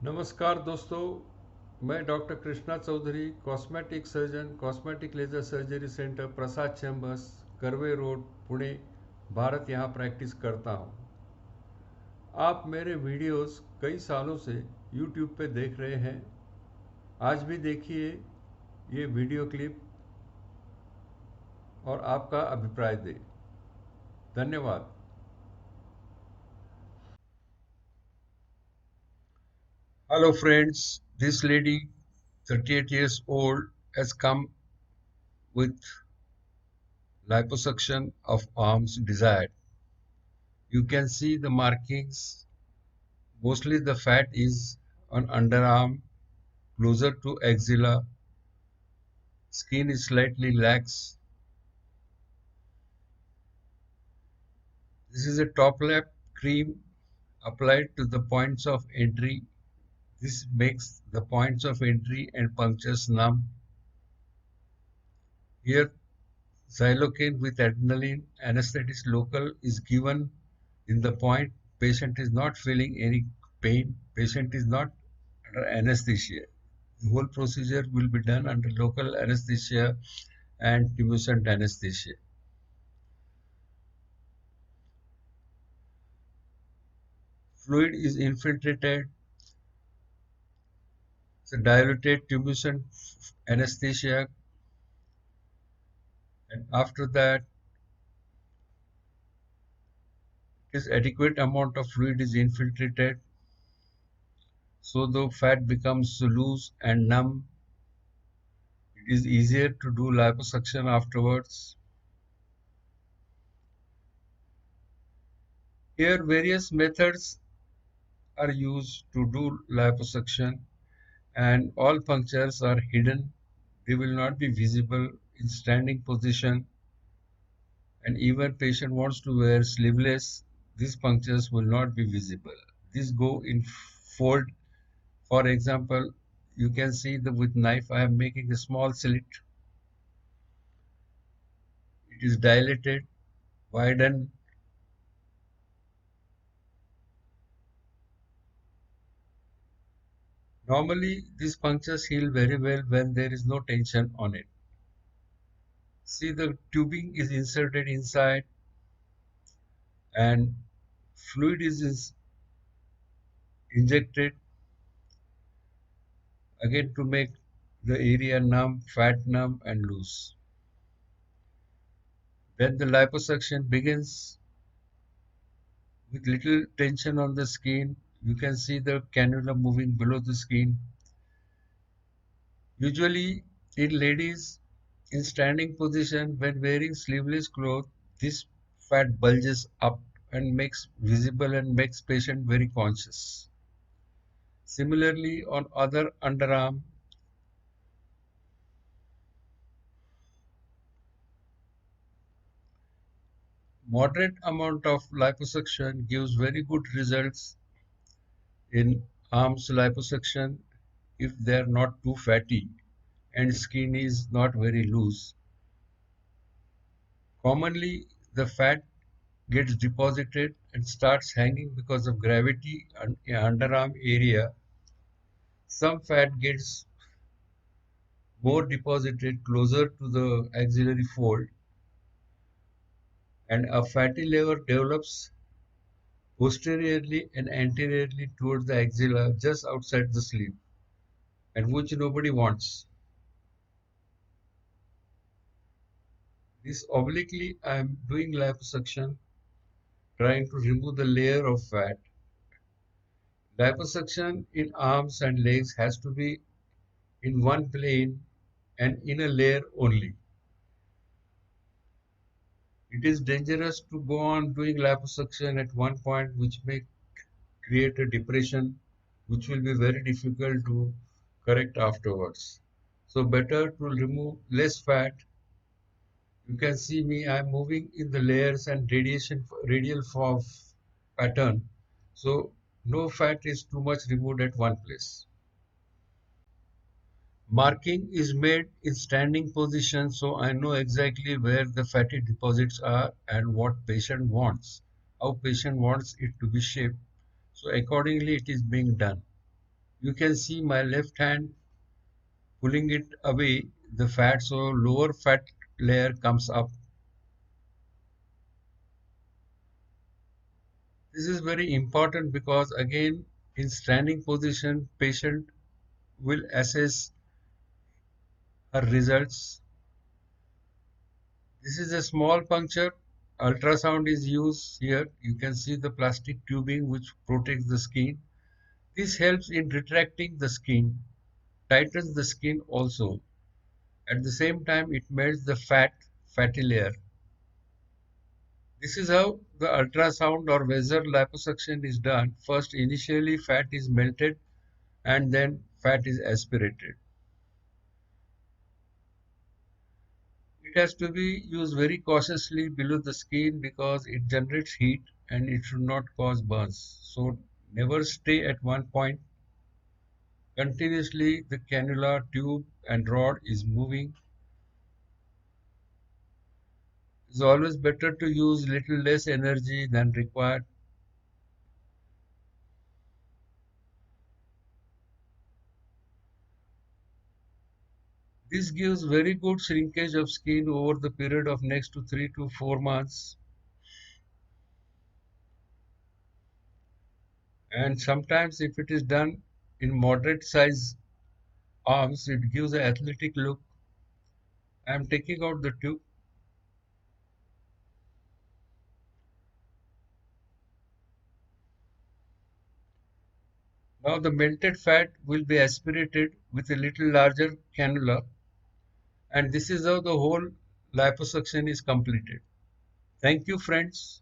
नमस्कार दोस्तों। मैं doctor Krishna Chaudhary, cosmetic surgeon, cosmetic laser surgery centre Prasad Chambers, Karve Road, Pune, Bharat यहाँ प्रैक्टिस करता हूँ। आप मेरे वीडियोस कई सालों से यूट्यूब पे देख रहे हैं। आज भी देखिए ये वीडियो क्लिप और आपका अभिप्राय दें। धन्यवाद। Hello friends, this lady, 38 years old, has come with liposuction of arms desired. You can see the markings. Mostly the fat is on underarm, closer to axilla. Skin is slightly lax. This is a top lap cream applied to the points of entry. This makes the points of entry and punctures numb. Here, xylocaine with adrenaline anesthetic local is given in the point. Patient is not feeling any pain. Patient is not under anesthesia. The whole procedure will be done under local anesthesia and tumescent anesthesia. Fluid is infiltrated, so diluted tumescent anesthesia, and after that, this adequate amount of fluid is infiltrated, so the fat becomes loose and numb. It is easier to do liposuction afterwards. Here, various methods are used to do liposuction, and all punctures are hidden. They will not be visible in standing position, and even patient wants to wear sleeveless, these punctures will not be visible. These go in fold. For example, you can see the with knife I am making a small slit. It is dilated, widened. Normally these punctures heal very well when there is no tension on it. See, the tubing is inserted inside and fluid is injected again to make the area numb, fat numb and loose. Then the liposuction begins with little tension on the skin. You can see the cannula moving below the skin. Usually in ladies in standing position when wearing sleeveless clothes, this fat bulges up and makes visible and makes patient very conscious. Similarly on other underarm, moderate amount of liposuction gives very good results in arms liposuction if they are not too fatty and skin is not very loose. Commonly, the fat gets deposited and starts hanging because of gravity in underarm area. Some fat gets more deposited closer to the axillary fold, and a fatty layer develops posteriorly and anteriorly towards the axilla just outside the sleeve, and which nobody wants. This obliquely I am doing liposuction, trying to remove the layer of fat. Liposuction in arms and legs has to be in one plane and in a layer only. It is dangerous to go on doing liposuction at one point, which may create a depression, which will be very difficult to correct afterwards. So better to remove less fat. You can see me, I am moving in the layers and radial pattern. So no fat is too much removed at one place. Marking is made in standing position, so I know exactly where the fatty deposits are and what patient wants, how patient wants it to be shaped. So accordingly it is being done. You can see my left hand pulling it away the fat, so lower fat layer comes up. This is very important because again in standing position patient will assess her results. This is a small puncture. Ultrasound is used here. You can see the plastic tubing which protects the skin. This helps in retracting the skin, tightens the skin also. At the same time, it melts the fatty layer. This is how the ultrasound or Weser liposuction is done. First, initially fat is melted and then fat is aspirated. It has to be used very cautiously below the skin because it generates heat and it should not cause burns. So never stay at one point. Continuously the cannula, tube and rod is moving. It's always better to use little less energy than required. This gives very good shrinkage of skin over the period of next to 3 to 4 months. And sometimes if it is done in moderate size arms, it gives an athletic look. I am taking out the tube. Now the melted fat will be aspirated with a little larger cannula, and this is how the whole liposuction is completed. Thank you, friends.